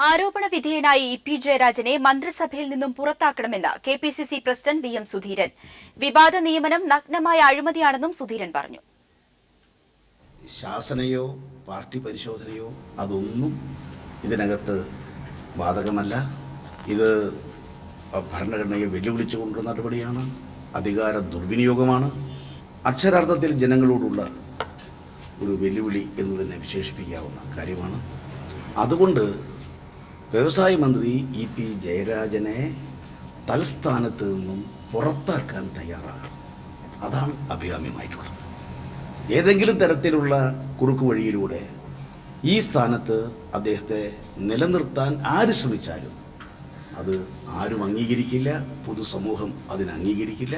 ആരോപണ വിധേയനായി ഇ.പി. ജയരാജനെ മന്ത്രിസഭയിൽ നിന്നും പുറത്താക്കണമെന്ന് കെ.പി.സി.സി പ്രസിഡന്റ് വി.എം. സുധീരൻ. വിവാദ നിയമനം നഗ്നമായ അഴിമതിയാണെന്നും സുധീരൻ പറഞ്ഞു. ശാസനയോ പാർട്ടി പരിശോധനയോ അതൊന്നും ഇതിനകത്ത് ബാധകമല്ല. ഇത് ഭരണഘടനയെ വെല്ലുവിളിച്ചുകൊണ്ടുള്ള നടപടിയാണ്, അധികാര ദുർവിനിയോഗമാണ്, അക്ഷരാർത്ഥത്തിൽ ജനങ്ങളോടുള്ള ഒരു വെല്ലുവിളി എന്ന് തന്നെ വിശേഷിപ്പിക്കാവുന്ന കാര്യമാണ്. അതുകൊണ്ട് വ്യവസായ മന്ത്രി ഇ.പി. ജയരാജനെ തൽസ്ഥാനത്ത് നിന്നും പുറത്താക്കാൻ തയ്യാറാകണം. അതാണ് അഭികാമ്യമായിട്ടുള്ളത്. ഏതെങ്കിലും തരത്തിലുള്ള കുറുക്കു വഴിയിലൂടെ ഈ സ്ഥാനത്ത് അദ്ദേഹത്തെ നിലനിർത്താൻ ആര് ശ്രമിച്ചാലും അത് ആരും അംഗീകരിക്കില്ല, പൊതുസമൂഹം അതിന് അംഗീകരിക്കില്ല.